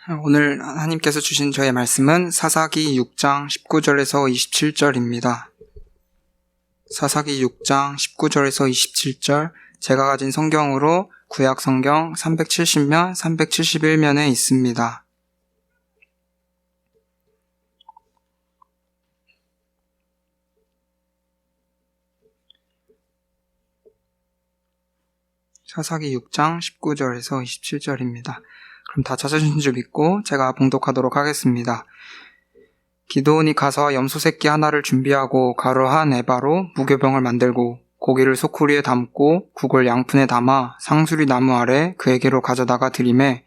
오늘 하나님께서 주신 저의 말씀은 사사기 6장 19절에서 27절입니다. 사사기 6장 19절에서 27절, 제가 가진 성경으로 구약 성경 370면, 371면에 있습니다. 사사기 6장 19절에서 27절입니다. 그럼 다 찾아주신 줄 믿고 제가 봉독하도록 하겠습니다. 기드온이 가서 염소 새끼 하나를 준비하고 가루 한 에바로 무교병을 만들고 고기를 소쿠리에 담고 국을 양푼에 담아 상수리 나무 아래 그에게로 가져다가 드리매,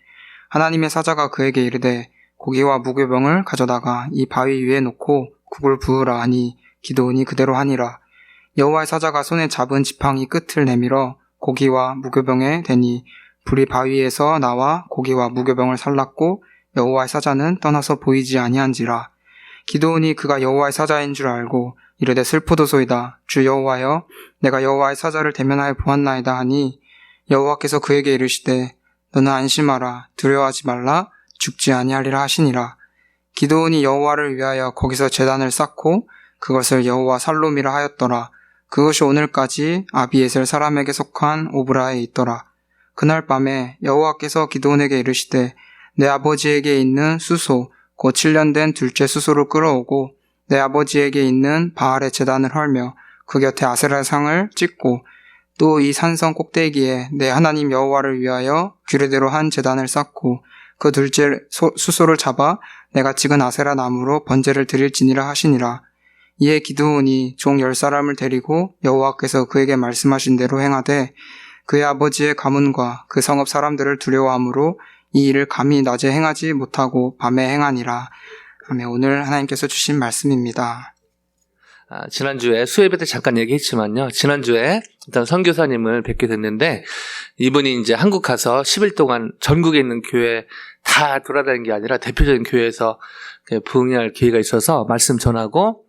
하나님의 사자가 그에게 이르되 고기와 무교병을 가져다가 이 바위 위에 놓고 국을 부으라 하니 기드온이 그대로 하니라. 여호와의 사자가 손에 잡은 지팡이 끝을 내밀어 고기와 무교병에 대니 불이 바위에서 나와 고기와 무교병을 살랐고 여호와의 사자는 떠나서 보이지 아니한지라. 기드온이 그가 여호와의 사자인 줄 알고 이르되 슬프도소이다. 주 여호와여, 내가 여호와의 사자를 대면하여 보았나이다 하니 여호와께서 그에게 이르시되 너는 안심하라. 두려워하지 말라. 죽지 아니하리라 하시니라. 기드온이 여호와를 위하여 거기서 제단을 쌓고 그것을 여호와 살롬이라 하였더라. 그것이 오늘까지 아비에셀 사람에게 속한 오브라에 있더라. 그날 밤에 여호와께서 기드온에게 이르시되 내 아버지에게 있는 수소 곧 7년 된 둘째 수소를 끌어오고 내 아버지에게 있는 바알의 제단을 헐며 그 곁에 아세라 상을 찍고 또 이 산성 꼭대기에 내 하나님 여호와를 위하여 규례대로 한 제단을 쌓고 그 둘째 수소를 잡아 내가 찍은 아세라 나무로 번제를 드릴지니라 하시니라. 이에 기드온이 종 10사람을 데리고 여호와께서 그에게 말씀하신 대로 행하되 그의 아버지의 가문과 그 성읍 사람들을 두려워함으로 이 일을 감히 낮에 행하지 못하고 밤에 행하니라. 아멘. 오늘 하나님께서 주신 말씀입니다. 지난주에 수예배 때 잠깐 얘기했지만요. 지난주에 일단 선교사님을 뵙게 됐는데 이분이 이제 한국 가서 10일 동안 전국에 있는 교회 다 돌아다니는 게 아니라 대표적인 교회에서 부흥할 기회가 있어서 말씀 전하고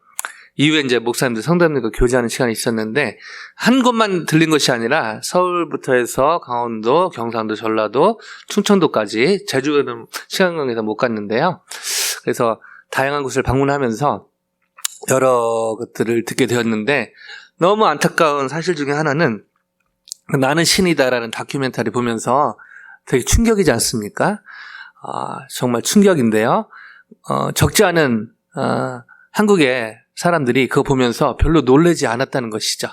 이후에 이제 목사님들, 성도님들과 교제하는 시간이 있었는데 한 곳만 들린 것이 아니라 서울부터 해서 강원도, 경상도, 전라도, 충청도까지, 제주도는 시간 관계에서 못 갔는데요. 그래서 다양한 곳을 방문하면서 여러 것들을 듣게 되었는데 너무 안타까운 사실 중에 하나는 나는 신이다라는 다큐멘터리 보면서 되게 충격이지 않습니까? 정말 충격인데요. 적지 않은 한국의 사람들이 그거 보면서 별로 놀라지 않았다는 것이죠.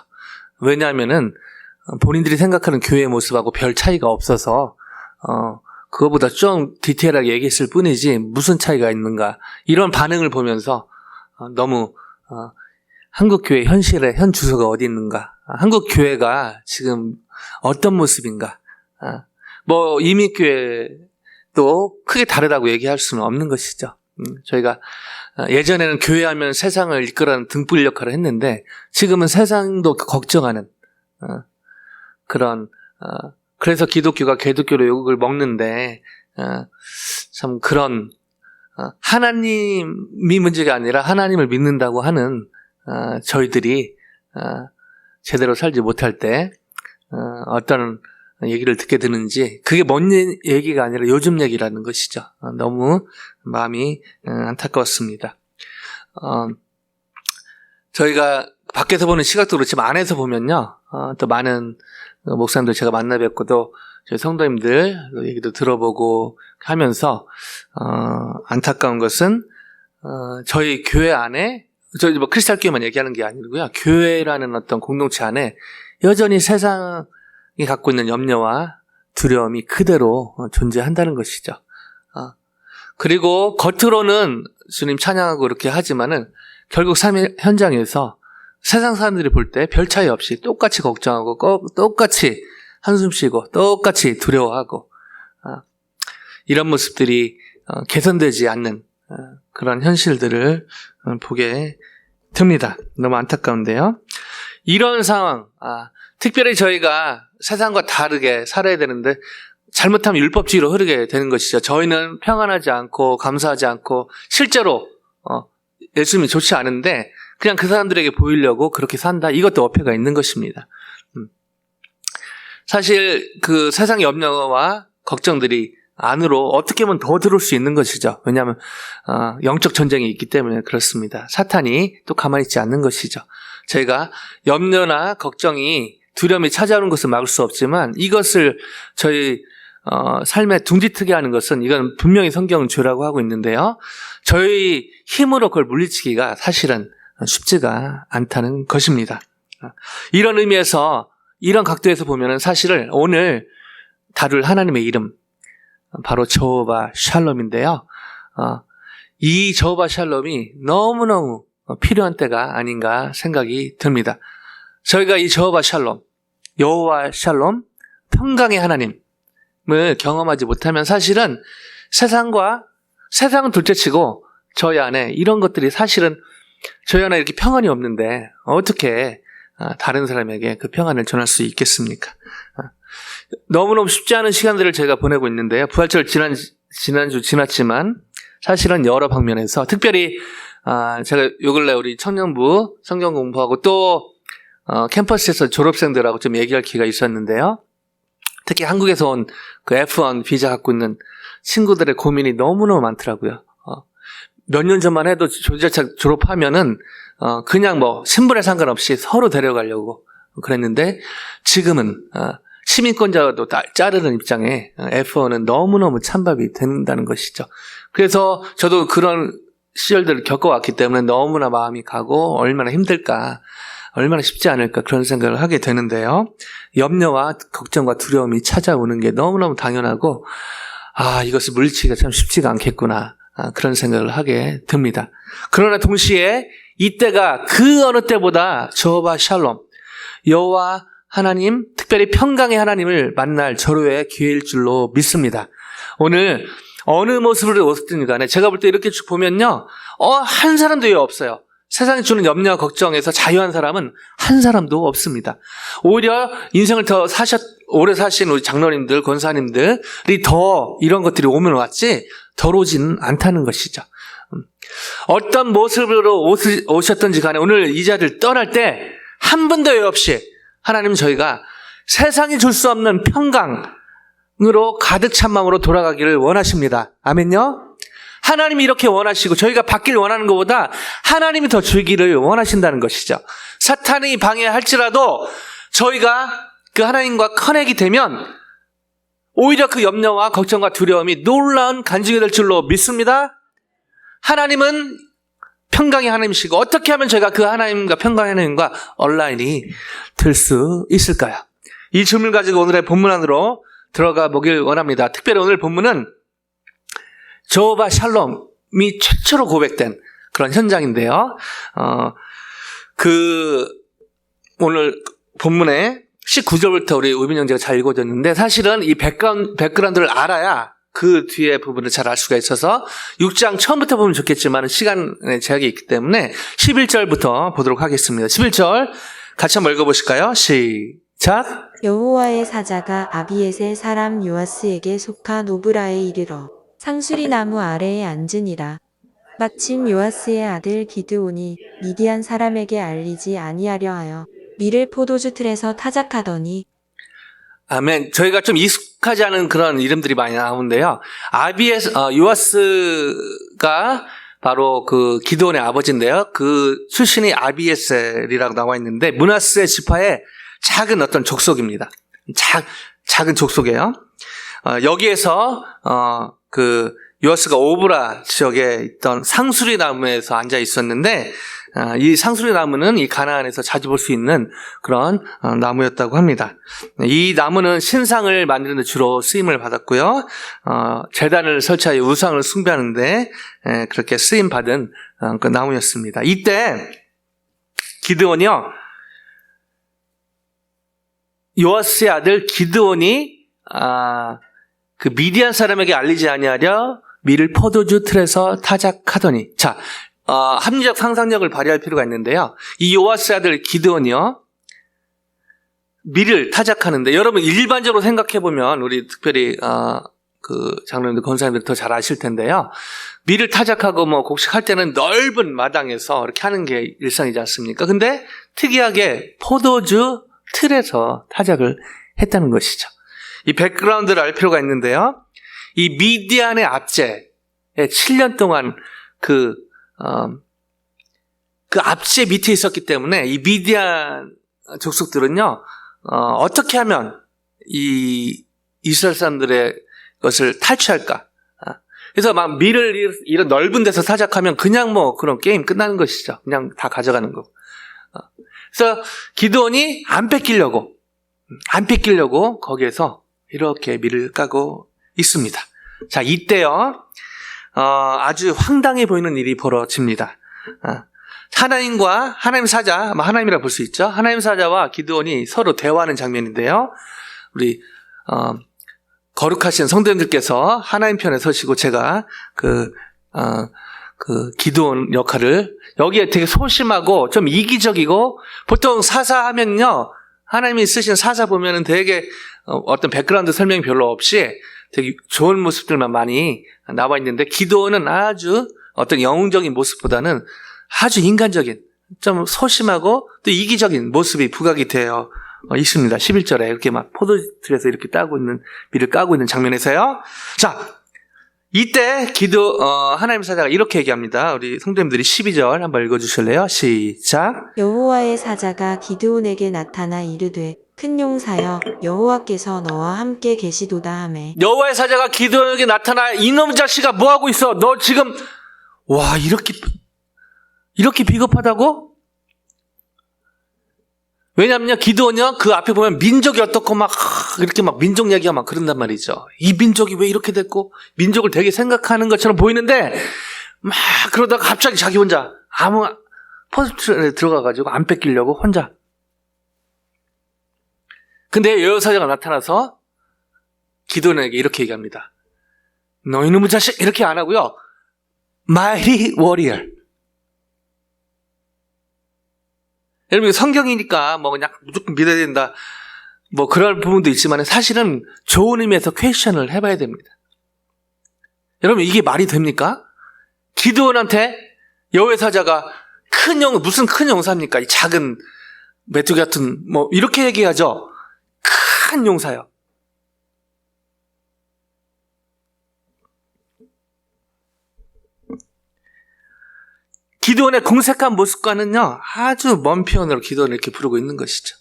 왜냐하면은 본인들이 생각하는 교회의 모습하고 별 차이가 없어서 그거보다 좀 디테일하게 얘기했을 뿐이지 무슨 차이가 있는가 이런 반응을 보면서 너무 한국 교회 현실의 현 주소가 어디 있는가, 한국 교회가 지금 어떤 모습인가, 뭐 이민교회도 크게 다르다고 얘기할 수는 없는 것이죠. 저희가 예전에는 교회하면 세상을 이끌어가는 등불 역할을 했는데 지금은 세상도 걱정하는 그런 그래서 기독교가 개독교로 욕을 먹는데 참 그런 하나님이 문제가 아니라 하나님을 믿는다고 하는 저희들이 제대로 살지 못할 때 어떤 얘기를 듣게 되는지 그게 먼 얘기가 아니라 요즘 얘기라는 것이죠. 너무 마음이 안타까웠습니다. 저희가 밖에서 보는 시각도 그렇지만 안에서 보면요, 또 많은 목사님들 제가 만나 뵙고도 저희 성도님들 얘기도 들어보고 하면서 안타까운 것은 저희 교회 안에, 저희 뭐 크리스탈 교회만 얘기하는 게 아니고요, 교회라는 어떤 공동체 안에 여전히 세상이 갖고 있는 염려와 두려움이 그대로 존재한다는 것이죠. 그리고 겉으로는 주님 찬양하고 그렇게 하지만은 결국 삶의 현장에서 세상 사람들이 볼 때 별 차이 없이 똑같이 걱정하고 똑같이 한숨 쉬고 똑같이 두려워하고 이런 모습들이 개선되지 않는 그런 현실들을 보게 됩니다. 너무 안타까운데요. 이런 상황, 특별히 저희가 세상과 다르게 살아야 되는데 잘못하면 율법주의로 흐르게 되는 것이죠. 저희는 평안하지 않고 감사하지 않고 실제로 예수님이 좋지 않은데 그냥 그 사람들에게 보이려고 그렇게 산다. 이것도 어폐가 있는 것입니다. 사실 그 세상의 염려와 걱정들이 안으로 어떻게 보면 더 들어올 수 있는 것이죠. 왜냐하면 영적 전쟁이 있기 때문에 그렇습니다. 사탄이 또 가만히 있지 않는 것이죠. 저희가 염려나 걱정이 두려움이 찾아오는 것을 막을 수 없지만 이것을 저희 삶에 둥지트게 하는 것은 이건 분명히 성경은 죄라고 하고 있는데요. 저희 힘으로 그걸 물리치기가 사실은 쉽지가 않다는 것입니다. 이런 의미에서 이런 각도에서 보면은 사실은 오늘 다룰 하나님의 이름 바로 저호바 샬롬인데요. 이 저호바 샬롬이 너무너무 필요한 때가 아닌가 생각이 듭니다. 저희가 이 저호바 샬롬, 여호와 샬롬, 평강의 하나님을 경험하지 못하면 사실은 세상은 둘째치고 저희 안에 이런 것들이 사실은 저희 안에 이렇게 평안이 없는데 어떻게 다른 사람에게 그 평안을 전할 수 있겠습니까? 너무너무 쉽지 않은 시간들을 제가 보내고 있는데요. 부활절 지난주 지났지만 사실은 여러 방면에서 특별히 제가 요 근래 우리 청년부 성경 공부하고 또 캠퍼스에서 졸업생들하고 좀 얘기할 기회가 있었는데요. 특히 한국에서 온 그 F1 비자 갖고 있는 친구들의 고민이 너무너무 많더라고요. 몇 년 전만 해도 조지아차 졸업하면은 그냥 뭐 신분에 상관없이 서로 데려가려고 그랬는데 지금은 시민권자도 자르는 입장에 F1은 너무너무 찬밥이 된다는 것이죠. 그래서 저도 그런 시절들을 겪어왔기 때문에 너무나 마음이 가고 얼마나 힘들까, 얼마나 쉽지 않을까 그런 생각을 하게 되는데요. 염려와 걱정과 두려움이 찾아오는 게 너무너무 당연하고 이것을 물리치기가 참 쉽지가 않겠구나 그런 생각을 하게 됩니다. 그러나 동시에 이때가 그 어느 때보다 저호바 샬롬, 여호와 하나님, 특별히 평강의 하나님을 만날 절호의 기회일 줄로 믿습니다. 오늘 어느 모습으로 오셨든 간에 제가 볼 때 이렇게 쭉 보면요. 한 사람도 없어요. 세상이 주는 염려와 걱정에서 자유한 사람은 한 사람도 없습니다. 오히려 인생을 더 오래 사신 우리 장로님들, 권사님들이 더 이런 것들이 오면 왔지 덜 오지는 않다는 것이죠. 어떤 모습으로 오셨든지 간에 오늘 이 자리를 떠날 때 한 분도 없이 하나님은 저희가 세상이 줄 수 없는 평강으로 가득 찬 마음으로 돌아가기를 원하십니다. 아멘요? 하나님이 이렇게 원하시고 저희가 받길 원하는 것보다 하나님이 더 주기를 원하신다는 것이죠. 사탄이 방해할지라도 저희가 그 하나님과 커넥이 되면 오히려 그 염려와 걱정과 두려움이 놀라운 간증이 될 줄로 믿습니다. 하나님은 평강의 하나님이시고 어떻게 하면 저희가 그 하나님과 평강의 하나님과 온라인이 될 수 있을까요? 이 질문을 가지고 오늘의 본문 안으로 들어가 보길 원합니다. 특별히 오늘 본문은 저호바 샬롬이 최초로 고백된 그런 현장인데요. 오늘 본문에 19절부터 우리 우빈 형제가 잘 읽어줬는데 사실은 이 백그라운드를 알아야 그 뒤에 부분을 잘 알 수가 있어서 6장 처음부터 보면 좋겠지만 시간의 제약이 있기 때문에 11절부터 보도록 하겠습니다. 11절 같이 한번 읽어보실까요? 시작! 여호와의 사자가 아비에셀 사람 요아스에게 속한 오브라에 이르러 상수리 나무 아래에 앉으니라. 마침 요아스의 아들 기드온이 미디안 사람에게 알리지 아니하려 하여 밀을 포도주 틀에서 타작하더니 아멘. 저희가 좀 익숙하지 않은 그런 이름들이 많이 나오는데요. 요아스가 바로 그 기드온의 아버지인데요. 그 출신이 아비에셀이라고 나와 있는데 므낫세 지파의 작은 어떤 족속입니다. 작은 족속이에요. 여기에서 그 요아스가 오브라 지역에 있던 상수리 나무에서 앉아 있었는데 이 상수리 나무는 이 가나안에서 자주 볼 수 있는 그런 나무였다고 합니다. 이 나무는 신상을 만드는 데 주로 쓰임을 받았고요. 제단을 설치하여 우상을 숭배하는데 그렇게 쓰임 받은 그 나무였습니다. 이때 기드온이요. 요아스의 아들 기드온이 그 미디안 사람에게 알리지 아니하려 밀을 포도주 틀에서 타작하더니 합리적 상상력을 발휘할 필요가 있는데요. 이 요아스 아들 기드온이요. 밀을 타작하는데 여러분 일반적으로 생각해보면 우리 특별히 그 장로님들 권사님들 더 잘 아실 텐데요. 밀을 타작하고 뭐 곡식할 때는 넓은 마당에서 이렇게 하는 게 일상이지 않습니까? 근데 특이하게 포도주 틀에서 타작을 했다는 것이죠. 이 백그라운드를 알 필요가 있는데요. 이 미디안의 압제에 7년 동안 그 압제 밑에 있었기 때문에 이 미디안 족속들은요, 어떻게 하면 이 이스라엘 사람들의 것을 탈취할까? 그래서 막 밀을 이런 넓은 데서 사작하면 그냥 뭐 그런 게임 끝나는 것이죠. 그냥 다 가져가는 거. 그래서 기드온이 안 뺏기려고 거기에서 이렇게 밀을 까고 있습니다. 자, 이때요, 아주 황당해 보이는 일이 벌어집니다. 하나님과 하나님 사자, 하나님이라 볼 수 있죠. 하나님 사자와 기드온이 서로 대화하는 장면인데요. 우리 거룩하신 성도님들께서 하나님 편에 서시고 제가 그 기드온 역할을, 여기에 되게 소심하고 좀 이기적이고, 보통 사사 하면요, 하나님이 쓰신 사사 보면은 되게 어떤 백그라운드 설명이 별로 없이 되게 좋은 모습들만 많이 나와 있는데, 기드온은 아주 어떤 영웅적인 모습보다는 아주 인간적인, 좀 소심하고 또 이기적인 모습이 부각이 되어 있습니다. 11절에 이렇게 막 포도틀에서 이렇게 밀을 까고 있는 장면에서요. 자, 이때 하나님 사자가 이렇게 얘기합니다. 우리 성도님들이 12절 한번 읽어주실래요? 시작. 여호와의 사자가 기드온에게 나타나 이르되 큰 용사여 여호와께서 너와 함께 계시도다 하매. 여호와의 사자가 기드온에게 나타나 이놈 자식아 뭐하고 있어? 너 지금 와 이렇게 비겁하다고? 왜냐면요, 기드온이요, 그 앞에 보면 민족이 어떻고 이렇게 민족 얘기가 그런단 말이죠. 이 민족이 왜 이렇게 됐고, 민족을 되게 생각하는 것처럼 보이는데, 그러다가 갑자기 자기 혼자 포스트에 들어가가지고 안 뺏기려고 혼자. 근데 여호사자가 나타나서 기드온에게 이렇게 얘기합니다. 너 이놈의 자식! 이렇게 안 하고요, Mighty Warrior. 여러분, 성경이니까 그냥 무조건 믿어야 된다, 그럴 부분도 있지만 사실은 좋은 의미에서 퀘스천을 해봐야 됩니다. 여러분, 이게 말이 됩니까? 기드온한테 여호와의 사자가 무슨 큰 용사입니까? 이 작은 메뚜기 같은 이렇게 얘기하죠. 큰 용사요. 기드온의 궁색한 모습과는요, 아주 먼 표현으로 기드온을 이렇게 부르고 있는 것이죠.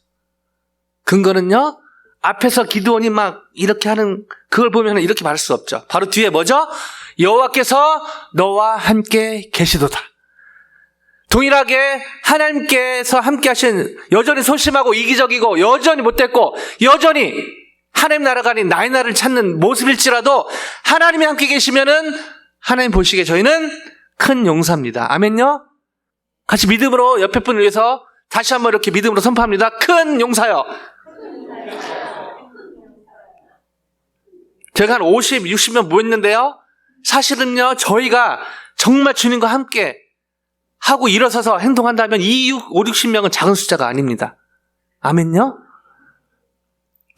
근거는요, 앞에서 기드온이 이렇게 하는 그걸 보면 이렇게 말할 수 없죠. 바로 뒤에 뭐죠? 여호와께서 너와 함께 계시도다. 동일하게 하나님께서 함께 하신, 여전히 소심하고 이기적이고 여전히 못됐고 여전히 하나님 나라가 아닌 나의 나라를 찾는 모습일지라도 하나님이 함께 계시면은 하나님 보시기에 저희는 큰 용사입니다. 아멘요? 같이 믿음으로 옆에 분을 위해서 다시 한번 이렇게 믿음으로 선포합니다. 큰 용사요. 제가 한 50, 60명 모였는데요, 사실은요, 저희가 정말 주님과 함께 하고 일어서서 행동한다면 이 5, 60명은 작은 숫자가 아닙니다. 아멘요?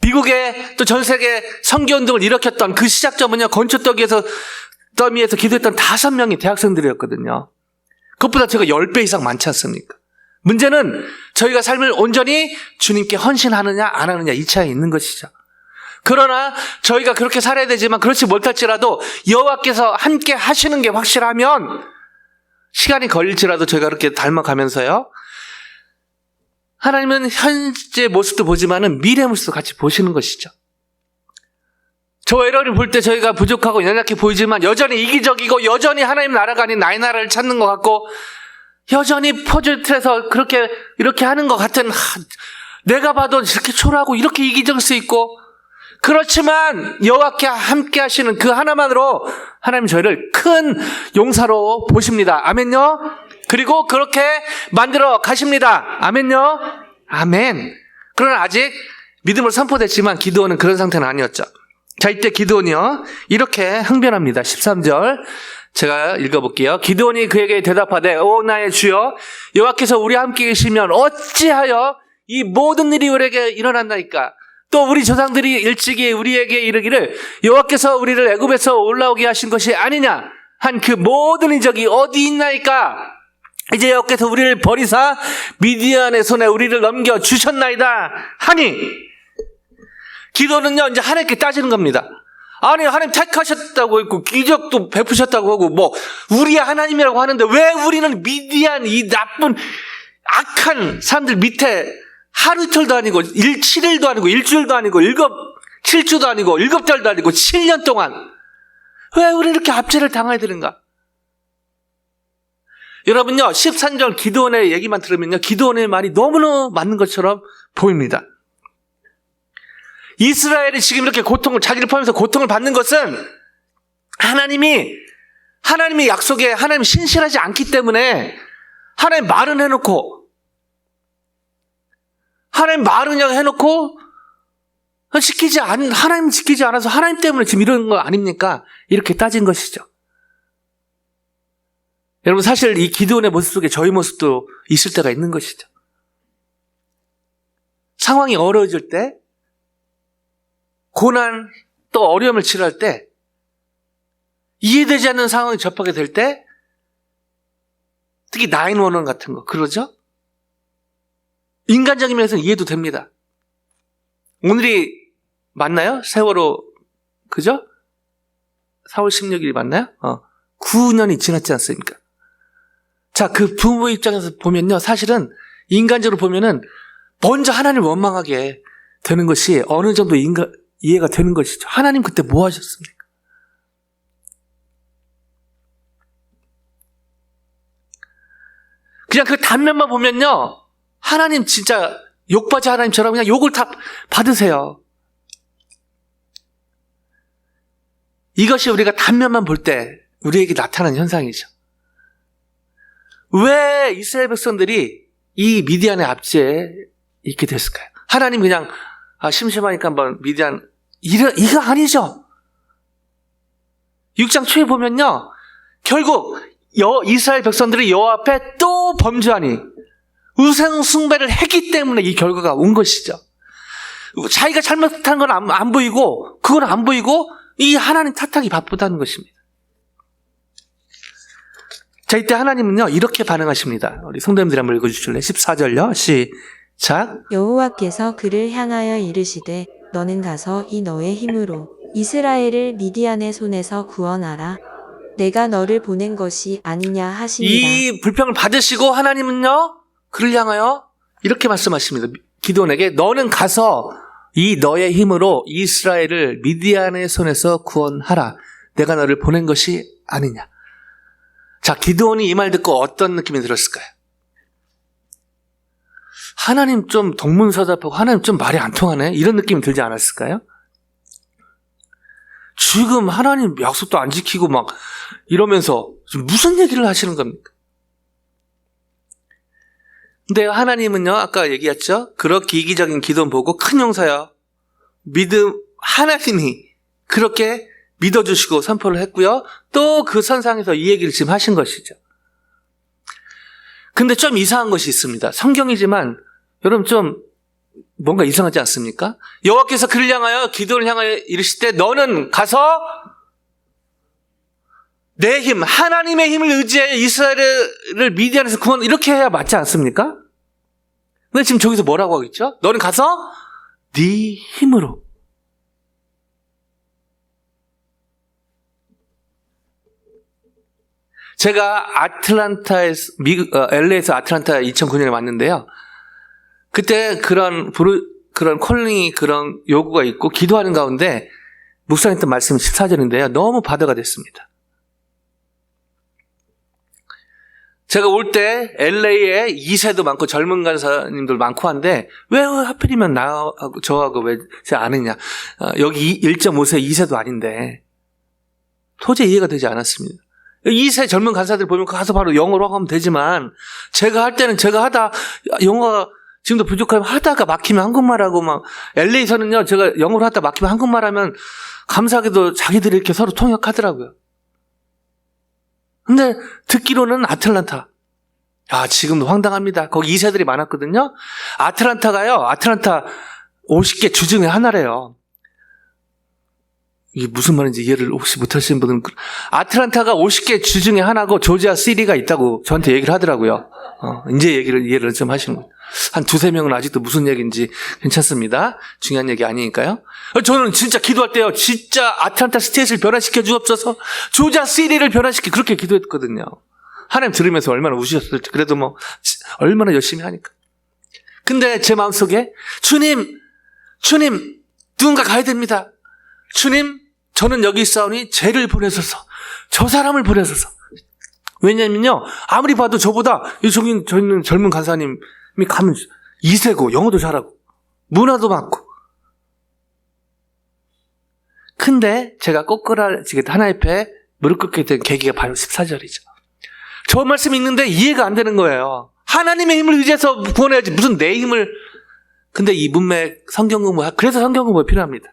미국의 또 전 세계 선교운동을 일으켰던 그 시작점은요, 건초더미에서 기도했던 5명이 대학생들이었거든요. 그것보다 제가 10배 이상 많지 않습니까? 문제는 저희가 삶을 온전히 주님께 헌신하느냐 안 하느냐, 이 차이에 있는 것이죠. 그러나 저희가 그렇게 살아야 되지만 그렇지 못할지라도 여호와께서 함께 하시는 게 확실하면 시간이 걸릴지라도 저희가 그렇게 닮아가면서요, 하나님은 현재 모습도 보지만은 미래 모습도 같이 보시는 것이죠. 저 에러를 볼 때 저희가 부족하고 연약해 보이지만 여전히 이기적이고 여전히 하나님 나라가 아닌 나의 나라를 찾는 것 같고 여전히 포즈트에서 이렇게 하는 것 같은, 내가 봐도 이렇게 초라하고 이렇게 이기적일 수 있고, 그렇지만 여호와께 함께 하시는 그 하나만으로 하나님 저희를 큰 용사로 보십니다. 아멘요? 그리고 그렇게 만들어 가십니다. 아멘요? 아멘. 그러나 아직 믿음을 선포됐지만 기드온은 그런 상태는 아니었죠. 자, 이때 기드온이요, 이렇게 항변합니다. 13절 제가 읽어볼게요. 기드온이 그에게 대답하되 오 나의 주여, 여호와께서 우리와 함께 계시면 어찌하여 이 모든 일이 우리에게 일어난다니까. 또 우리 조상들이 일찍이 우리에게 이르기를 여호와께서 우리를 애굽에서 올라오게 하신 것이 아니냐 한 그 모든 이적이 어디 있나이까. 이제 여호와께서 우리를 버리사 미디안의 손에 우리를 넘겨 주셨나이다 하니. 기도는요, 이제 하나님께 따지는 겁니다. 아니, 하나님 택하셨다고 했고, 기적도 베푸셨다고 하고, 뭐, 우리의 하나님이라고 하는데, 왜 우리는 미디안, 이 나쁜, 악한 사람들 밑에 하루 이틀도 아니고, 7일도 아니고, 일주일도 아니고, 7주도 아니고, 7달도 아니고, 7년 동안, 왜 우리 이렇게 압제를 당해야 되는가? 여러분요, 13절 기드온의 얘기만 들으면요, 기드온의 말이 너무너무 맞는 것처럼 보입니다. 이스라엘이 지금 이렇게 자기를 포함해서 고통을 받는 것은 하나님의 약속에 하나님이 신실하지 않기 때문에 하나님 말은 해놓고 하나님 말은 그냥 해놓고 하나님 지키지 않아서 하나님 때문에 지금 이런 거 아닙니까? 이렇게 따진 것이죠. 여러분, 사실 이 기드온의 모습 속에 저희 모습도 있을 때가 있는 것이죠. 상황이 어려워질 때, 고난 또 어려움을 치료할 때, 이해되지 않는 상황에 접하게 될 때, 특히 911 같은 거, 그러죠? 인간적인 면에서는 이해도 됩니다. 오늘이 맞나요? 세월호, 그죠? 4월 16일이 맞나요? 9년이 지났지 않습니까? 자, 그 부모 입장에서 보면요, 사실은 인간적으로 보면은 먼저 하나님을 원망하게 되는 것이 어느 정도 이해가 되는 것이죠. 하나님 그때 뭐 하셨습니까? 그냥 그 단면만 보면요, 하나님 진짜 욕받이 하나님처럼 그냥 욕을 다 받으세요. 이것이 우리가 단면만 볼 때 우리에게 나타나는 현상이죠. 왜 이스라엘 백성들이 이 미디안의 압제에 있게 됐을까요? 하나님 그냥 심심하니까 한번 미디안 이거 아니죠. 6장 초에 보면요, 결국 이스라엘 백성들이 여호와 앞에 또 범죄하니 우상 숭배를 했기 때문에 이 결과가 온 것이죠. 자기가 잘못한 건 안 보이고, 그건 안 보이고 이 하나님 탓하기 바쁘다는 것입니다. 자, 이때 하나님은요, 이렇게 반응하십니다. 우리 성도님들이 한번 읽어주실래요? 14절요. 시작. 여호와께서 그를 향하여 이르시되 너는 가서 이 너의 힘으로 이스라엘을 미디안의 손에서 구원하라. 내가 너를 보낸 것이 아니냐 하시니라. 이 불평을 받으시고 하나님은요, 그를 향하여 이렇게 말씀하십니다. 기드온에게 너는 가서 이 너의 힘으로 이스라엘을 미디안의 손에서 구원하라. 내가 너를 보낸 것이 아니냐. 자, 기드온이 이 말 듣고 어떤 느낌이 들었을까요? 하나님 좀 동문서답하고 하나님 좀 말이 안 통하네, 이런 느낌이 들지 않았을까요? 지금 하나님 약속도 안 지키고 막 이러면서 지금 무슨 얘기를 하시는 겁니까? 근데 하나님은요, 아까 얘기했죠? 그렇게 이기적인 기도는 보고 큰 용사야, 하나님이 그렇게 믿어주시고 선포를 했고요. 또 그 선상에서 이 얘기를 지금 하신 것이죠. 근데 좀 이상한 것이 있습니다. 성경이지만 여러분 좀 뭔가 이상하지 않습니까? 여호와께서 그를 향하여 기도를 향하여 이르실 때 너는 가서 내 힘, 하나님의 힘을 의지하여 이스라엘을 미디안에서 구원, 이렇게 해야 맞지 않습니까? 근데 지금 저기서 뭐라고 하겠죠? 너는 가서 네 힘으로. 제가 LA에서 아틀란타 2009년에 왔는데요. 그때 그런 콜링이, 그런 요구가 있고 기도하는 가운데 목사님 했던 말씀은 14절인데요. 너무 바다가 됐습니다. 제가 올 때 LA에 2세도 많고 젊은 간사님들 많고 한데 왜 하필이면 나하고 저하고 왜 아느냐. 여기 1.5세 2세도 아닌데 도저히 이해가 되지 않았습니다. 2세 젊은 간사들 보면 가서 바로 영어로 하면 되지만 제가 할 때는 제가 하다 영어가 지금도 부족하면 하다가 막히면 한국말하고 막 LA에서는요, 제가 영어로 하다 막히면 한국말하면 감사하게도 자기들이 이렇게 서로 통역하더라고요. 근데 듣기로는 아틀란타, 지금도 황당합니다. 거기 2세들이 많았거든요. 아틀란타 50개 주 중에 하나래요. 이게 무슨 말인지 이해를 혹시 못하시는 분은 아틀란타가 50개 주 중에 하나고 조지아 시리가 있다고 저한테 얘기를 하더라고요. 이제 이해를 좀 하시는 거예요. 한 두세 명은 아직도 무슨 얘기인지 괜찮습니다. 중요한 얘기 아니니까요. 저는 진짜 기도할 때요. 진짜 아틀란타 스테이트를 변화시켜 주옵소서. 조지아 시리를 변화시켜 그렇게 기도했거든요. 하나님 들으면서 얼마나 우시셨을지. 그래도 뭐 얼마나 열심히 하니까. 근데 제 마음속에 주님 누군가 가야 됩니다. 주님 저는 여기 있사오니 쟤를 보내소서. 저 사람을 보내소서. 왜냐면요. 아무리 봐도 저보다 저희는 젊은 간사님이 가면 이세고 영어도 잘하고 문화도 많고. 근데 제가 꼬꾸라지게 하나님 앞에 무릎 꿇게 된 계기가 바로 14절이죠. 저 말씀이 있는데 이해가 안 되는 거예요. 하나님의 힘을 의지해서 구원해야지 무슨 내 힘을. 근데 이 문맥 성경 공부, 그래서 성경 공부가 필요합니다.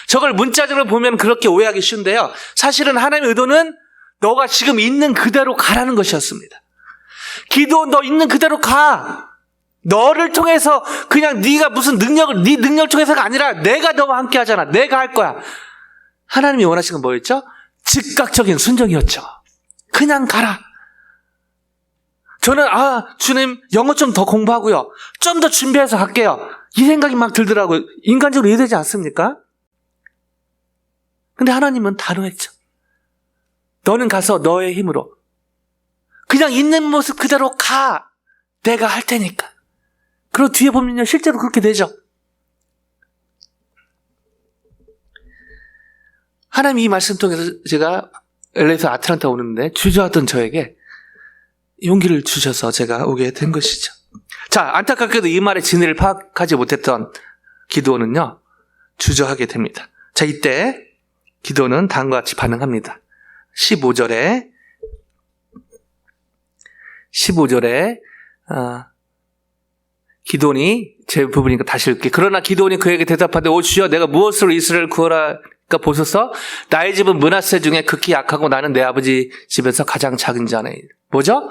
저걸 문자적으로 보면 그렇게 오해하기 쉬운데요. 사실은 하나님의 의도는 너가 지금 있는 그대로 가라는 것이었습니다. 기도원 너 있는 그대로 가. 너를 통해서 그냥 네가 무슨 능력을 네 능력을 통해서가 아니라 내가 너와 함께 하잖아. 내가 할 거야. 하나님이 원하시는 건 뭐였죠? 즉각적인 순종이었죠. 그냥 가라. 저는 주님 영어 좀 더 공부하고요. 좀 더 준비해서 갈게요. 이 생각이 막 들더라고요. 인간적으로 이해되지 않습니까? 근데 하나님은 단호했죠. 너는 가서 너의 힘으로 그냥 있는 모습 그대로 가. 내가 할 테니까. 그리고 뒤에 보면요. 실제로 그렇게 되죠. 하나님 이 말씀 통해서 제가 LA에서 아틀란타 오는데 주저하던 저에게 용기를 주셔서 제가 오게 된 것이죠. 자, 안타깝게도 이 말의 진리를 파악하지 못했던 기도원은요. 주저하게 됩니다. 자, 이때 기도는 다음과 같이 반응합니다. 15절에 기도원이 제 부분이니까 다시 읽게. 그러나 기도원이 그에게 대답하되 오 주여 내가 무엇으로 이스라엘을 구하라까 보소서 나의 집은 므낫세 중에 극히 약하고 나는 내 아버지 집에서 가장 작은 자네. 뭐죠?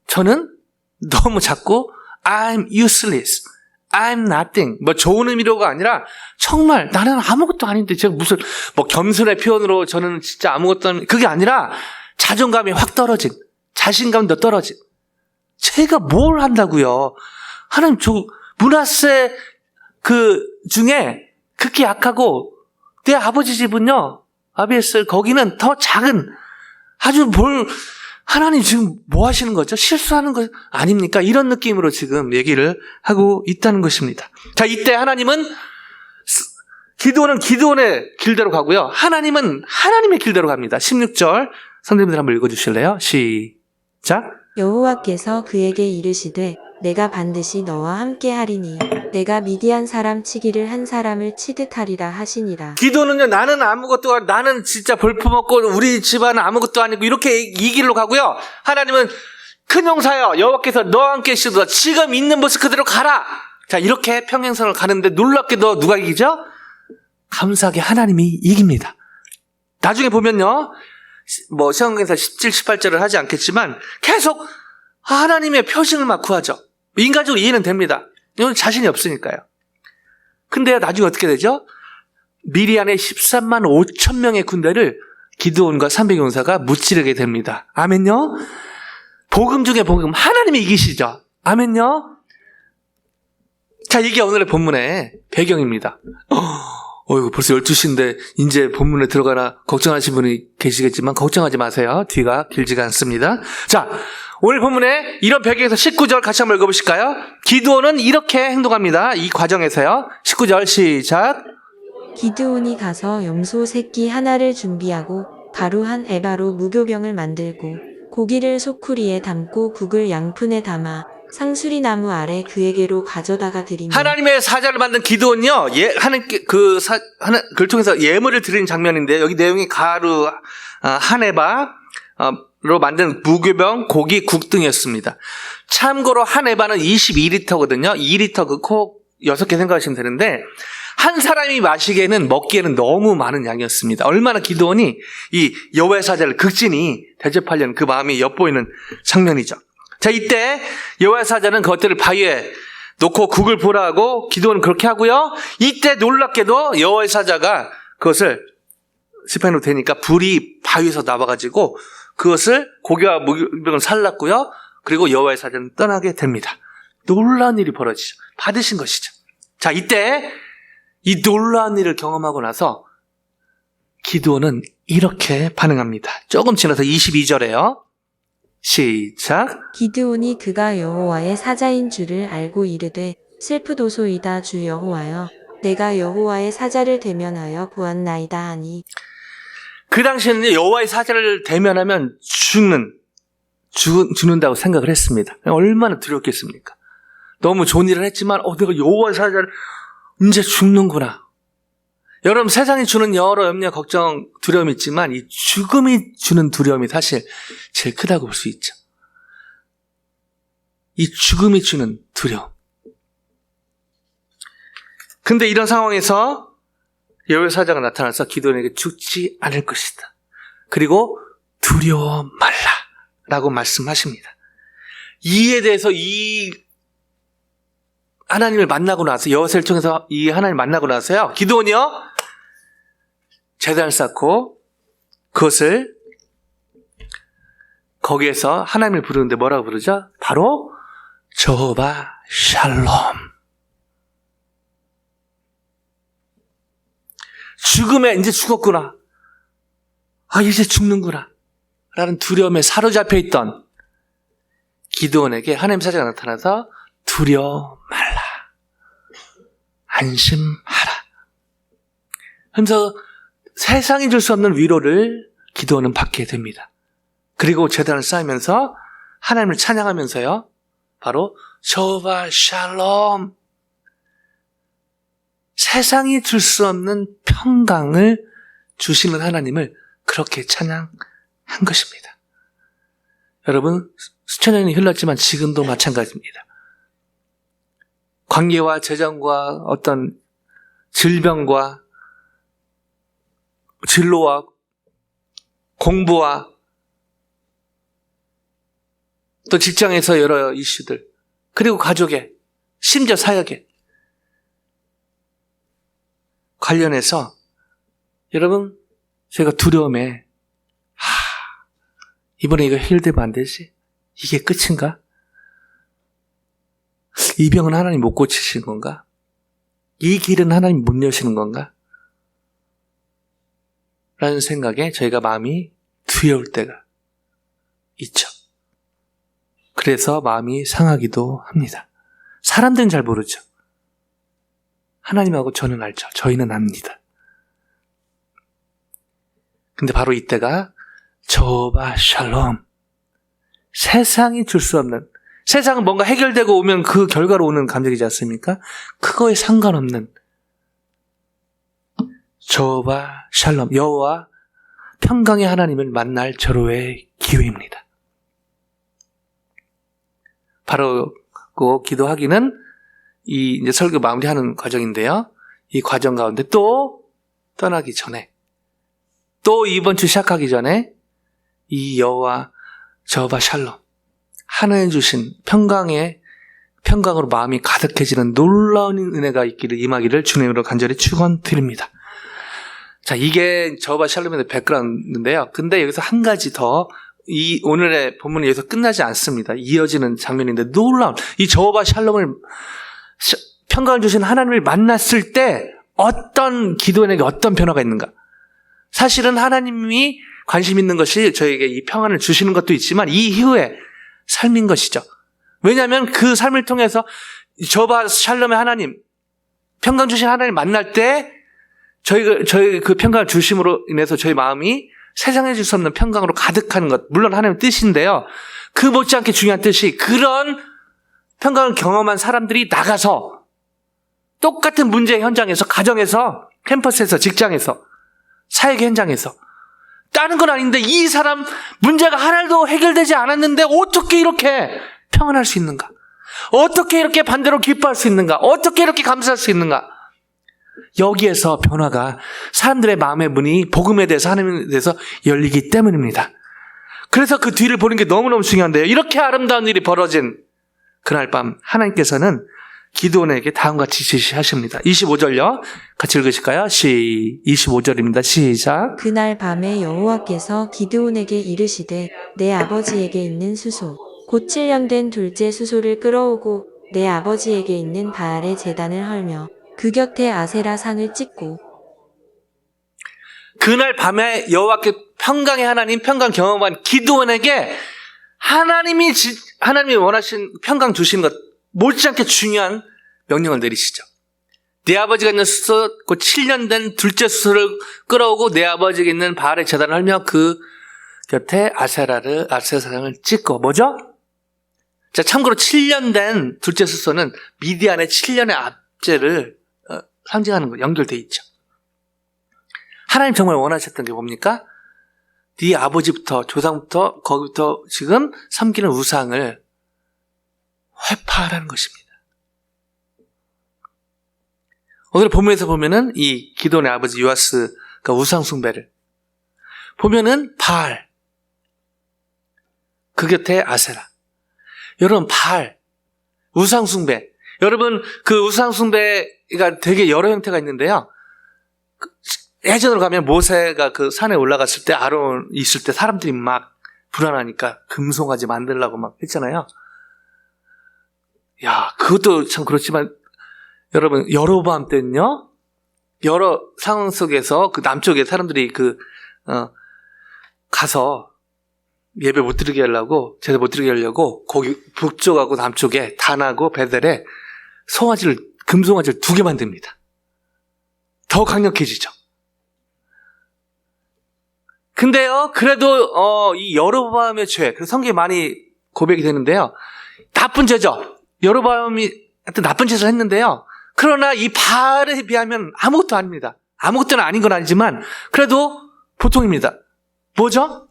저는 너무 작고 I'm useless. I'm nothing. 뭐 좋은 의미로가 아니라 정말 나는 아무것도 아닌데 제가 무슨 뭐 겸손의 표현으로 저는 진짜 아무것도 아닌 그게 아니라 자존감이 확 떨어진 자신감도 떨어진 제가 뭘 한다고요. 하나님 저 므낫세 그 중에 극히 약하고 내 아버지 집은요 아비에스 거기는 더 작은 아주 뭘 하나님 지금 뭐 하시는 거죠? 실수하는 거 아닙니까? 이런 느낌으로 지금 얘기를 하고 있다는 것입니다. 자, 이때 하나님은 기도는 기도원의 길대로 가고요. 하나님은 하나님의 길대로 갑니다. 16절 선생님들 한번 읽어주실래요? 시작. 여호와께서 그에게 이르시되 내가 반드시 너와 함께 하리니 내가 미디안 사람 치기를 한 사람을 치듯 하리라 하시니라. 기도는요 나는 아무것도 나는 진짜 볼품없고 우리 집안은 아무것도 아니고 이렇게 이 길로 가고요. 하나님은 큰 용사여 여호와께서 너와 함께 계시도다. 지금 있는 모습 그대로 가라. 자 이렇게 평행선을 가는데 놀랍게도 누가 이기죠? 감사하게 하나님이 이깁니다. 나중에 보면요 뭐 시간에서 17, 18절을 하지 않겠지만 계속 하나님의 표징을 막 구하죠. 인간적으로 이해는 됩니다. 이건 자신이 없으니까요. 근데 나중에 어떻게 되죠? 미디안의 13만 5천 명의 군대를 기드온과 300용사가 무찌르게 됩니다. 아멘요? 복음 중에 복음 하나님이 이기시죠. 아멘요? 자 이게 오늘의 본문의 배경입니다. 이거 벌써 12시인데 이제 본문에 들어가나 걱정하시는 분이 계시겠지만 걱정하지 마세요. 뒤가 길지가 않습니다. 자 오늘 본문에 이런 배경에서 19절 같이 한번 읽어보실까요? 기드온은 이렇게 행동합니다. 이 과정에서요. 19절 시작. 기드온이 가서 염소 새끼 하나를 준비하고 가루 한 에바로 무교병을 만들고 고기를 소쿠리에 담고 국을 양푼에 담아 상수리 나무 아래 그에게로 가져다가 드리며 하나님의 사자를 만든 기드온이요. 하나님께 그걸 통해서 예물을 드리는 장면인데 여기 내용이 가루 한 에바로 만든 무교병, 고기, 국 등이었습니다. 참고로 한 에바는 22리터거든요. 2리터 그 콕 6개 생각하시면 되는데 한 사람이 마시기에는 먹기에는 너무 많은 양이었습니다. 얼마나 기드온이 이 여호와의 사자를 극진히 대접하려는 그 마음이 엿보이는 장면이죠. 자 이때 여호와의 사자는 그것들을 바위에 놓고 국을 보라 하고 기드온은 그렇게 하고요. 이때 놀랍게도 여호와의 사자가 그것을 지팡이로 되니까 불이 바위에서 나와가지고 그것을 고기와 물병을 살랐고요. 그리고 여호와의 사자는 떠나게 됩니다. 놀라운 일이 벌어지죠. 받으신 것이죠. 자, 이때 이 놀라운 일을 경험하고 나서 기드온은 이렇게 반응합니다. 조금 지나서 22절에요. 시작. 기드온이 그가 여호와의 사자인 줄을 알고 이르되 슬프도소이다 주 여호와여 내가 여호와의 사자를 대면하여 보았나이다 하니 그 당시에는 여호와의 사자를 대면하면 죽는다고 생각을 했습니다. 얼마나 두렵겠습니까? 너무 좋은 일을 했지만 내가 여호와의 사자를 이제 죽는구나. 여러분, 세상이 주는 여러 염려, 걱정, 두려움이 있지만 이 죽음이 주는 두려움이 사실 제일 크다고 볼 수 있죠. 이 죽음이 주는 두려움. 근데 이런 상황에서 여호와의 사자가 나타나서 기드온에게 죽지 않을 것이다. 그리고 두려워 말라라고 말씀하십니다. 이에 대해서 이 하나님을 만나고 나서 여호와를 통해서 이 하나님을 만나고 나서요. 기드온이요. 제단을 쌓고 그것을 거기에서 하나님을 부르는데 뭐라고 부르죠? 바로 저호바 샬롬. 죽음에 이제 죽었구나. 이제 죽는구나. 라는 두려움에 사로잡혀 있던 기드온에게 하나님 사자가 나타나서 두려워 말라. 안심하라. 그래서 세상이 줄 수 없는 위로를 기드온은 받게 됩니다. 그리고 제단을 쌓으면서 하나님을 찬양하면서요. 바로 저호바 샬롬. 세상이 줄 수 없는 평강을 주시는 하나님을 그렇게 찬양한 것입니다. 여러분, 수천 년이 흘렀지만 지금도 마찬가지입니다. 관계와 재정과 어떤 질병과 진로와 공부와 또 직장에서 여러 이슈들, 그리고 가족에, 심지어 사역에 관련해서 여러분, 저희가 두려움에 이번에 이거 해결되면 안 되지? 이게 끝인가? 이 병은 하나님 못 고치시는 건가? 이 길은 하나님 못 여시는 건가? 라는 생각에 저희가 마음이 두려울 때가 있죠. 그래서 마음이 상하기도 합니다. 사람들은 잘 모르죠. 하나님하고 저는 알죠. 저희는 압니다. 근데 바로 이때가 저호바 샬롬. 세상이 줄 수 없는, 세상은 뭔가 해결되고 오면 그 결과로 오는 감정이지 않습니까? 그거에 상관없는 저호바 샬롬, 여호와 평강의 하나님을 만날 절호의 기회입니다. 바로 그 기도하기는 이 이제 설교 마무리하는 과정인데요. 이 과정 가운데 또 떠나기 전에, 또 이번 주 시작하기 전에 이 여호와 저호바 샬롬, 하나님 주신 평강으로 마음이 가득해지는 놀라운 은혜가 있기를, 임하기를 주님으로 간절히 축원드립니다. 자, 이게 저호바 샬롬에 대한 백그라운드인데요. 근데 여기서 한 가지 더, 이 오늘의 본문이 여기서 끝나지 않습니다. 이어지는 장면인데, 놀라운 이 저호바 샬롬을, 평강을 주신 하나님을 만났을 때 어떤 기도원에게 어떤 변화가 있는가? 사실은 하나님이 관심 있는 것이 저에게 이 평안을 주시는 것도 있지만 이 이후의 삶인 것이죠. 왜냐하면 그 삶을 통해서 저호바 샬롬의 하나님, 평강 주신 하나님 만날 때 저희 그 평강을 주심으로 인해서 저희 마음이 세상에 줄 수 없는 평강으로 가득하는 것, 물론 하나님의 뜻인데요. 그 못지않게 중요한 뜻이, 그런 평강을 경험한 사람들이 나가서 똑같은 문제 현장에서, 가정에서, 캠퍼스에서, 직장에서, 사역 현장에서, 다른 건 아닌데 이 사람 문제가 하나도 해결되지 않았는데 어떻게 이렇게 평안할 수 있는가? 어떻게 이렇게 반대로 기뻐할 수 있는가? 어떻게 이렇게 감사할 수 있는가? 여기에서 변화가, 사람들의 마음의 문이 복음에 대해서, 하나님에 대해서 열리기 때문입니다. 그래서 그 뒤를 보는 게 너무너무 중요한데요. 이렇게 아름다운 일이 벌어진 그날 밤 하나님께서는 기드온에게 다음과 같이 지시하십니다. 25절요. 같이 읽으실까요? 25절입니다. 시작. 그날 밤에 여호와께서 기드온에게 이르시되 내 아버지에게 있는 수소 곧 7년 된 둘째 수소를 끌어오고 내 아버지에게 있는 바알의 제단을 헐며 그 곁에 아세라 상을 찍고 그날 밤에 여호와께 평강의 하나님, 평강 경험한 기드온에게 하나님이 원하신 평강 주시는 것 못지않게 중요한 명령을 내리시죠. 내 아버지가 있는 수소, 곧 7년 된 둘째 수소를 끌어오고 내 아버지에게 있는 바알의 제단을 헐며 그 곁에 아세라상을 찍고 뭐죠? 자, 참고로 7년 된 둘째 수소는 미디안의 7년의 압제를 상징하는 거 연결돼 있죠. 하나님 정말 원하셨던 게 뭡니까? 네 아버지부터 조상부터 거기부터 지금 섬기는 우상을 회파하라는 것입니다. 오늘 본문에서 보면은 이 기드온의 아버지 요아스가 우상 숭배를 보면은 바알, 그 곁에 아세라. 여러분 바알, 우상 숭배. 여러분 그 우상 숭배가 되게 여러 형태가 있는데요. 예전으로 가면 모세가 그 산에 올라갔을 때 아론 있을 때 사람들이 막 불안하니까 금송아지 만들라고 막 했잖아요. 야, 그것도 참 그렇지만 여러분 여로보암 때는요. 여러 상황 속에서 그 남쪽에 사람들이 가서 예배 못 드리게 하려고 제대 못 드리게 하려고 거기 북쪽하고 남쪽에 단하고 베델에 금송아지를 2개 만듭니다. 더 강력해지죠. 근데요, 그래도 이 여로보암의 죄, 그래서 성경에 많이 고백이 되는데요. 나쁜 죄죠. 여로보암이 하여튼 나쁜 짓을 했는데요. 그러나 이 바알에 비하면 아무것도 아닙니다. 아무것도는 아닌 건 아니지만 그래도 보통입니다. 뭐죠?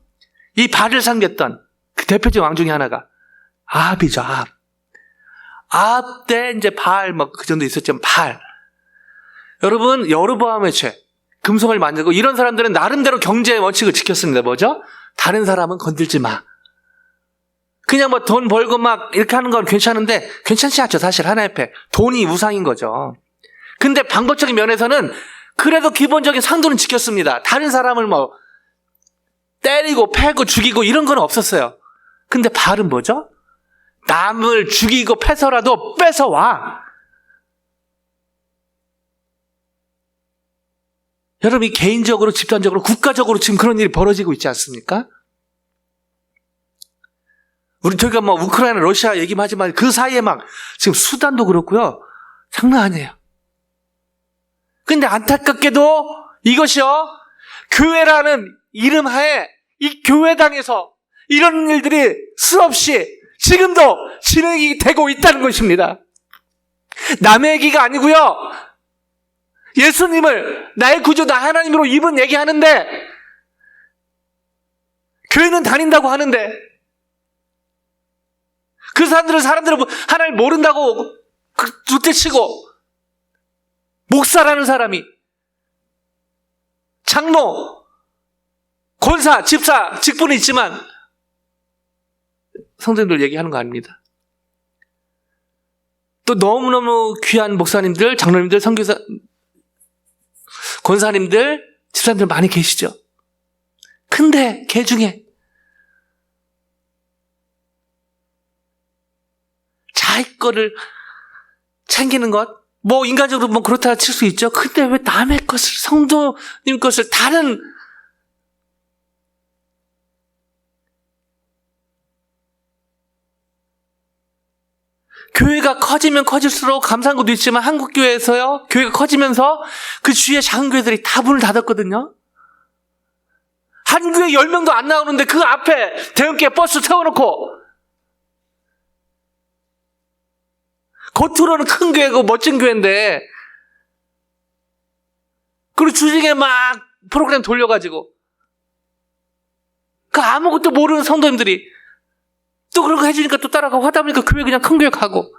이 바알을 섬겼던 그 대표적인 왕 중에 하나가 아합이죠. 아합 때 이제 바알 그 정도 있었지만 바알. 여러분 여로보암의 죄. 금송을 만들고 이런 사람들은 나름대로 경제의 원칙을 지켰습니다. 뭐죠? 다른 사람은 건들지 마. 그냥 뭐 돈 벌고 막 이렇게 하는 건 괜찮은데 괜찮지 않죠. 사실 하나님 앞에 돈이 우상인 거죠. 근데 방법적인 면에서는 그래도 기본적인 상도는 지켰습니다. 다른 사람을 뭐 때리고 패고 죽이고 이런 건 없었어요. 근데 바알은 뭐죠? 남을 죽이고 패서라도 뺏어와. 여러분이 개인적으로, 집단적으로, 국가적으로 지금 그런 일이 벌어지고 있지 않습니까? 저희가 뭐 우크라이나, 러시아 얘기만 하지만 그 사이에 막 지금 수단도 그렇고요. 장난 아니에요. 근데 안타깝게도 이것이요. 교회라는 이름 하에 이 교회당에서 이런 일들이 수없이 지금도 진행이 되고 있다는 것입니다. 남의 얘기가 아니고요. 예수님을 나의 구주 나 하나님으로 입은 얘기하는데 교회는 다닌다고 하는데 그 사람들은 하나님 모른다고 둘째치고 목사라는 사람이 장로, 권사, 집사, 직분이 있지만 성도님들 얘기하는 거 아닙니다. 또 너무너무 귀한 목사님들, 장로님들, 선교사 권사님들, 집사님들 많이 계시죠. 근데 걔 중에 자기 거를 챙기는 것, 뭐 인간적으로 뭐 그렇다 칠 수 있죠. 근데 왜 남의 것을, 성도님 것을 다른 교회가 커지면 커질수록 감사한 것도 있지만 한국 교회에서요, 교회가 커지면서 그 주위에 작은 교회들이 다 문을 닫았거든요. 한 교회 10명도 안 나오는데 그 앞에 대형교회 버스 세워놓고 겉으로는 큰 교회고 멋진 교회인데 그리고 주중에 막 프로그램 돌려가지고 그 아무것도 모르는 성도님들이 또 그런 거 해주니까 또 따라가고 하다 보니까 교회 그냥 큰 교회 가고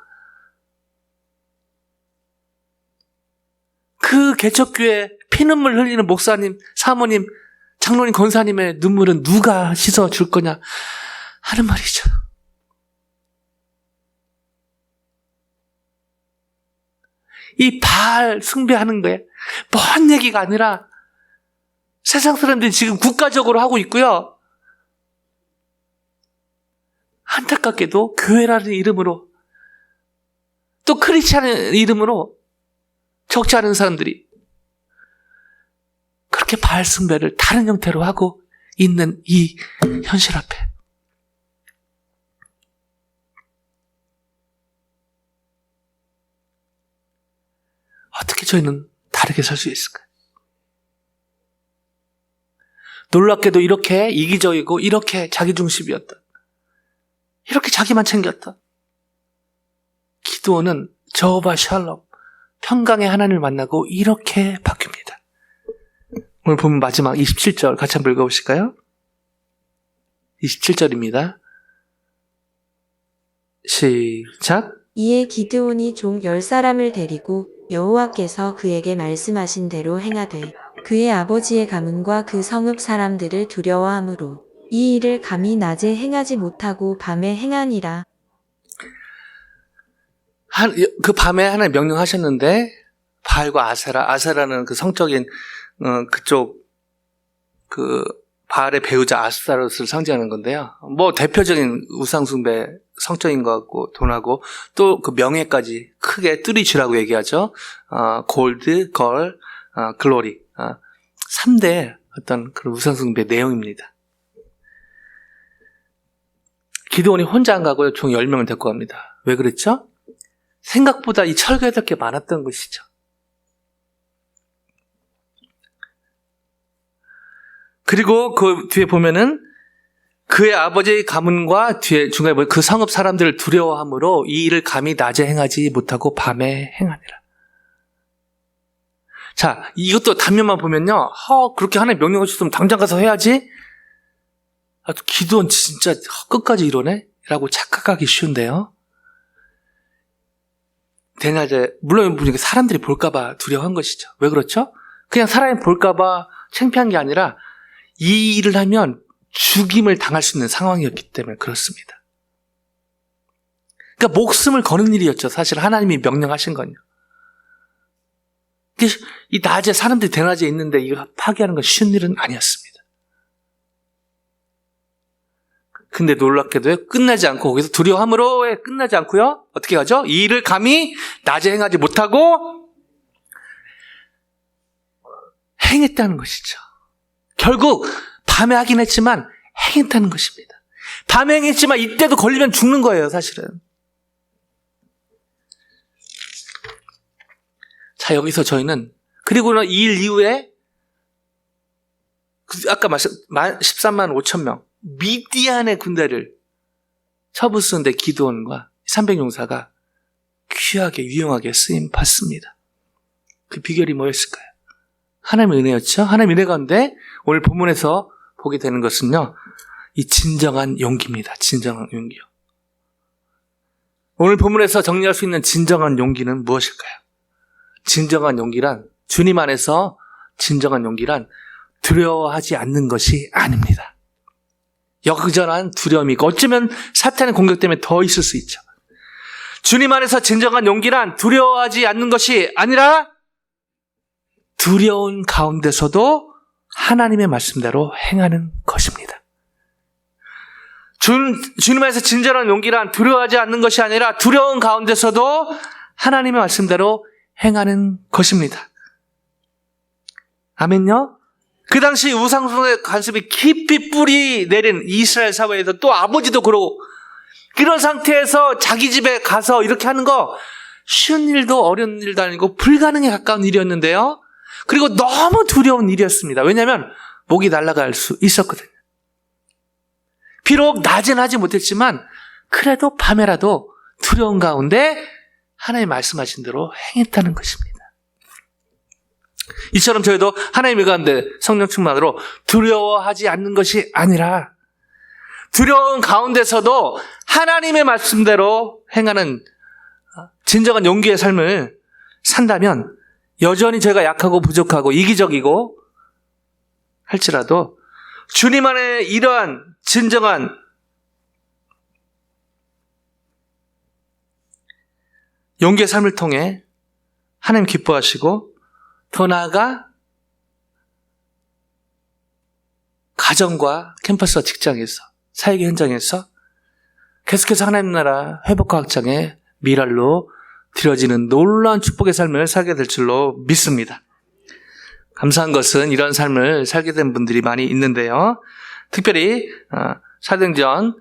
그 개척교회 피눈물 흘리는 목사님, 사모님, 장로님, 권사님의 눈물은 누가 씻어줄 거냐 하는 말이죠. 이 바알 숭배하는 거예요. 먼 얘기가 아니라 세상 사람들이 지금 국가적으로 하고 있고요. 안타깝게도 교회라는 이름으로 또 크리스찬의 이름으로 적지 않은 사람들이 그렇게 바알 숭배를 다른 형태로 하고 있는 이 현실 앞에 어떻게 저희는 다르게 살 수 있을까요? 놀랍게도 이렇게 이기적이고 이렇게 자기중심이었던, 이렇게 자기만 챙겼던 기드온은 저호바 샬롬, 평강의 하나님을 만나고 이렇게 바뀝니다. 오늘 보면 마지막 27절 같이 한번 읽어보실까요? 27절입니다. 시작. 이에 기드온이 종 10사람을 데리고 여호와께서 그에게 말씀하신 대로 행하되 그의 아버지의 가문과 그 성읍 사람들을 두려워하므로 이 일을 감히 낮에 행하지 못하고 밤에 행하니라. 그 밤에 하나님 명령하셨는데 바알과 아세라는 그 성적인 그쪽 그 바알의 배우자 아스타롯을 상징하는 건데요. 뭐 대표적인 우상숭배 성적인 것 같고 돈하고 또 그 명예까지 크게 뚜리쥐라고 얘기하죠. 골드, 걸, 글로리 3대 어떤 그런 우상숭배 내용입니다. 기드온이 혼자 안 가고요. 총 10명을 데리고 갑니다. 왜 그랬죠? 생각보다 이 철거해야 게 많았던 것이죠. 그리고 그 뒤에 보면은 그의 아버지의 가문과 뒤에 중간에 그 성읍 사람들을 두려워함으로 이 일을 감히 낮에 행하지 못하고 밤에 행하니라. 자, 이것도 단면만 보면요. 그렇게 하나님 명령을 주셨으면 당장 가서 해야지. 기드온 진짜 끝까지 이러네? 라고 착각하기 쉬운데요. 대낮에 물론 보니까 사람들이 볼까봐 두려워한 것이죠. 왜 그렇죠? 그냥 사람이 볼까봐 창피한 게 아니라 이 일을 하면 죽임을 당할 수 있는 상황이었기 때문에 그렇습니다. 그러니까 목숨을 거는 일이었죠. 사실 하나님이 명령하신 건요. 이 낮에 사람들이 대낮에 있는데 이거 파괴하는 건 쉬운 일은 아니었습니다. 근데 놀랍게도 끝나지 않고 거기서 두려워함으로 끝나지 않고요. 어떻게 하죠? 이 일을 감히 낮에 행하지 못하고 행했다는 것이죠. 결국 밤에 하긴 했지만 행했다는 것입니다. 밤에 행했지만 이때도 걸리면 죽는 거예요, 사실은. 자, 여기서 저희는 그리고는 이 일 이후에 아까 13만 5천 명 미디안의 군대를 쳐부수는데 기드온과 300용사가 귀하게 유용하게 쓰임 받습니다. 그 비결이 뭐였을까요? 하나님의 은혜였죠. 하나님의 은혜 가운데 오늘 본문에서 보게 되는 것은요, 이 진정한 용기입니다. 진정한 용기요. 오늘 본문에서 정리할 수 있는 진정한 용기는 무엇일까요? 진정한 용기란, 주님 안에서 진정한 용기란 두려워하지 않는 것이 아닙니다. 역전한 두려움이 있고 어쩌면 사탄의 공격 때문에 더 있을 수 있죠. 주님 안에서 진정한 용기란 두려워하지 않는 것이 아니라 두려운 가운데서도 하나님의 말씀대로 행하는 것입니다. 주님 안에서 진정한 용기란 두려워하지 않는 것이 아니라 두려운 가운데서도 하나님의 말씀대로 행하는 것입니다. 아멘요? 그 당시 우상숭배의 관습이 깊이 뿌리 내린 이스라엘 사회에서 또 아버지도 그러고 그런 상태에서 자기 집에 가서 이렇게 하는 거 쉬운 일도 어려운 일도 아니고 불가능에 가까운 일이었는데요. 그리고 너무 두려운 일이었습니다. 왜냐하면 목이 날아갈 수 있었거든요. 비록 낮엔 하지 못했지만 그래도 밤에라도 두려운 가운데 하나님 말씀하신 대로 행했다는 것입니다. 이처럼 저희도 하나님의 가운데 성령 충만으로 두려워하지 않는 것이 아니라 두려운 가운데서도 하나님의 말씀대로 행하는 진정한 용기의 삶을 산다면 여전히 저희가 약하고 부족하고 이기적이고 할지라도 주님 안에 이러한 진정한 용기의 삶을 통해 하나님 기뻐하시고 더 나아가 가정과 캠퍼스와 직장에서 사역의 현장에서 계속해서 하나님 나라 회복과 확장의 미랄로 드려지는 놀라운 축복의 삶을 살게 될 줄로 믿습니다. 감사한 것은 이런 삶을 살게 된 분들이 많이 있는데요. 특별히 사도행전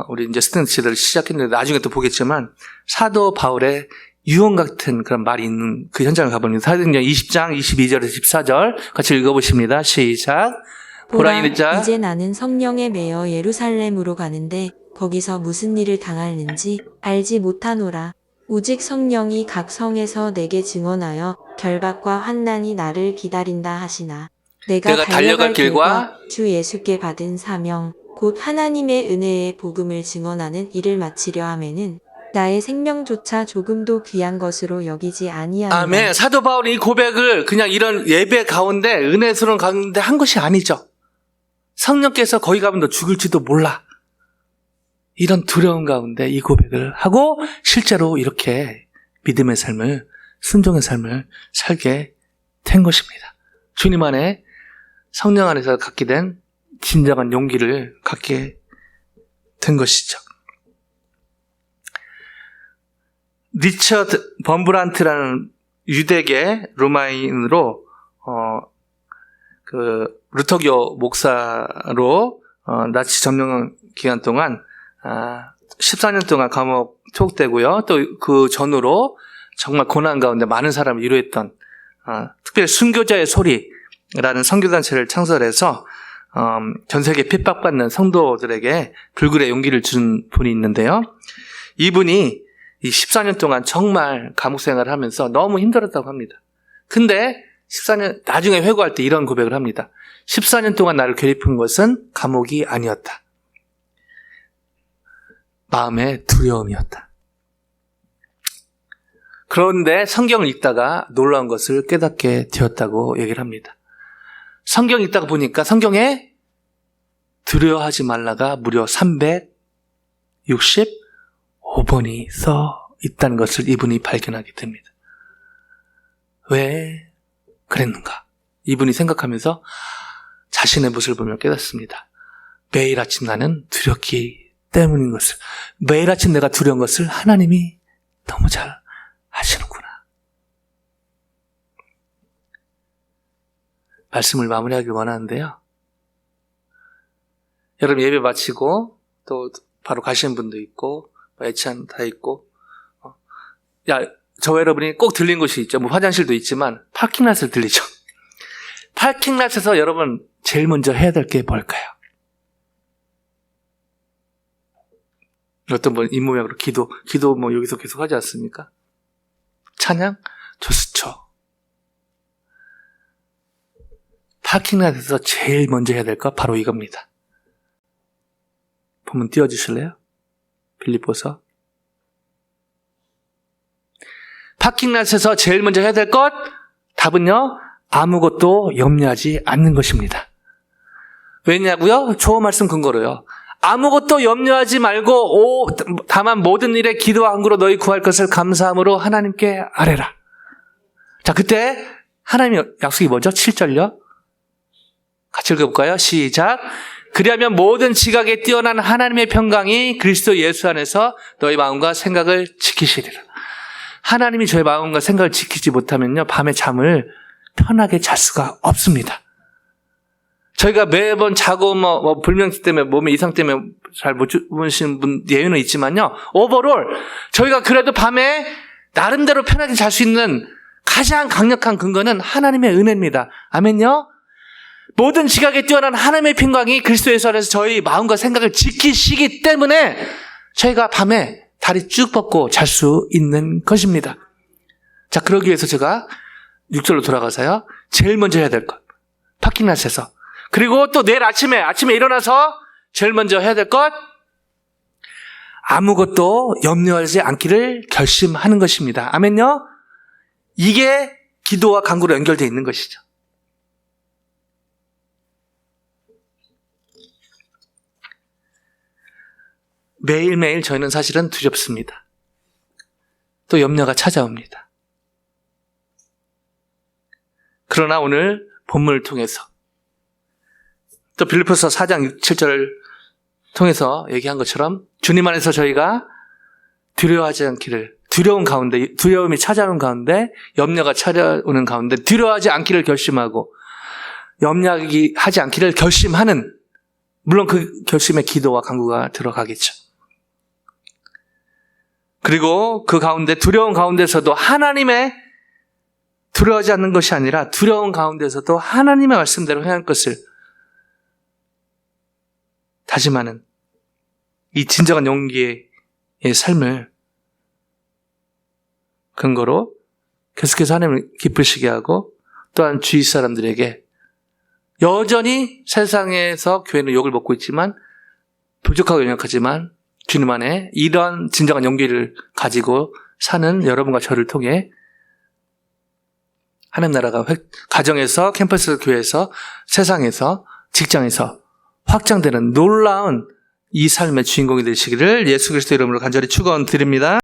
우리 이제 스탠스들 시작했는데 나중에 또 보겠지만 사도 바울의 유언 같은 그런 말이 있는 그 현장을 가봅니다. 사도행전 20장 22절에서 14절 같이 읽어보십니다. 시작. 보라 이제 나는 성령에 매여 예루살렘으로 가는데 거기서 무슨 일을 당하는지 알지 못하노라. 오직 성령이 각 성에서 내게 증언하여 결박과 환난이 나를 기다린다 하시나 내가 달려갈 길과 주 예수께 받은 사명 곧 하나님의 은혜의 복음을 증언하는 일을 마치려 하면은 나의 생명조차 조금도 귀한 것으로 여기지 아니하노라. 아멘. 사도 바울이 이 고백을 그냥 이런 예배 가운데 은혜스러운 가운데 한 것이 아니죠. 성령께서 거기 가면 너 죽을지도 몰라. 이런 두려움 가운데 이 고백을 하고 실제로 이렇게 믿음의 삶을, 순종의 삶을 살게 된 것입니다. 주님 안에 성령 안에서 갖게 된 진정한 용기를 갖게 된 것이죠. 리처드 범브란트라는 유대계 로마인으로 루터교 목사로 나치 점령 기간 동안 14년 동안 감옥 투옥되고요. 또 그 전후로 정말 고난 가운데 많은 사람을 위로했던 특별히 순교자의 소리라는 선교단체를 창설해서 전 세계 핍박받는 성도들에게 불굴의 용기를 준 분이 있는데요. 이분이 이 14년 동안 정말 감옥 생활을 하면서 너무 힘들었다고 합니다. 근데 14년 나중에 회고할 때 이런 고백을 합니다. 14년 동안 나를 괴롭힌 것은 감옥이 아니었다. 마음의 두려움이었다. 그런데 성경을 읽다가 놀라운 것을 깨닫게 되었다고 얘기를 합니다. 성경 읽다가 보니까 성경에 두려워하지 말라가 무려 365번이 써 있다는 것을 이분이 발견하게 됩니다. 왜 그랬는가? 이분이 생각하면서 자신의 모습을 보며 깨닫습니다. 매일 아침 나는 두렵기 때문인 것을, 매일 아침 내가 두려운 것을 하나님이 너무 잘 아시는구나. 말씀을 마무리하길 원하는데요. 여러분 예배 마치고 또 바로 가시는 분도 있고 애찬 다 있고 저 여러분이 꼭 들린 곳이 있죠. 뭐 화장실도 있지만 파킹랏을 들리죠. 파킹랏에서 여러분 제일 먼저 해야 될 게 뭘까요? 어떤 분 입모양으로 기도 뭐 여기서 계속 하지 않습니까? 찬양 좋죠. 파킹랏에서 제일 먼저 해야 될 거 바로 이겁니다. 본문 띄워주실래요? 빌립보서. 파킹랏에서 제일 먼저 해야 될 것 답은요 아무것도 염려하지 않는 것입니다. 왜냐고요? 조 말씀 근거로요. 아무것도 염려하지 말고 다만 모든 일에 기도와 간구로 너희 구할 것을 감사함으로 하나님께 아뢰라. 자, 그때 하나님의 약속이 뭐죠? 7절요. 같이 읽어볼까요? 시작. 그리하면 모든 지각에 뛰어난 하나님의 평강이 그리스도 예수 안에서 너희 마음과 생각을 지키시리라. 하나님이 저의 마음과 생각을 지키지 못하면요 밤에 잠을 편하게 잘 수가 없습니다. 저희가 매번 자고 뭐 불면증 때문에 몸의 이상 때문에 잘 못 주무시는 분 예외는 있지만요. 오버롤 저희가 그래도 밤에 나름대로 편하게 잘 수 있는 가장 강력한 근거는 하나님의 은혜입니다. 아멘요. 모든 지각에 뛰어난 하나님의 평강이 그리스도 예수 안에서 저희 마음과 생각을 지키시기 때문에 저희가 밤에 다리 쭉 뻗고 잘 수 있는 것입니다. 자, 그러기 위해서 제가 6절로 돌아가서요. 제일 먼저 해야 될 것. 파킹랏에서. 그리고 또 내일 아침에 일어나서 제일 먼저 해야 될 것. 아무것도 염려하지 않기를 결심하는 것입니다. 아멘요? 이게 기도와 간구로 연결되어 있는 것이죠. 매일매일 저희는 사실은 두렵습니다. 또 염려가 찾아옵니다. 그러나 오늘 본문을 통해서 또 빌립보서 4장 6, 7절을 통해서 얘기한 것처럼 주님 안에서 저희가 두려워하지 않기를, 두려운 가운데, 두려움이 찾아오는 가운데, 염려가 찾아오는 가운데 두려워하지 않기를 결심하고 염려하지 않기를 결심하는, 물론 그 결심에 기도와 간구가 들어가겠죠. 그리고 그 가운데, 두려운 가운데서도 하나님의, 두려워하지 않는 것이 아니라 두려운 가운데서도 하나님의 말씀대로 행할 것을 다짐하는 이 진정한 용기의 삶을 근거로 계속해서 하나님을 기쁘시게 하고, 또한 주위 사람들에게 여전히 세상에서 교회는 욕을 먹고 있지만, 부족하고 연약하지만 주님 안에 이런 진정한 용기를 가지고 사는 여러분과 저를 통해 하나님 나라가 가정에서, 캠퍼스 교회에서, 세상에서, 직장에서 확장되는 놀라운 이 삶의 주인공이 되시기를 예수 그리스도 이름으로 간절히 축원드립니다.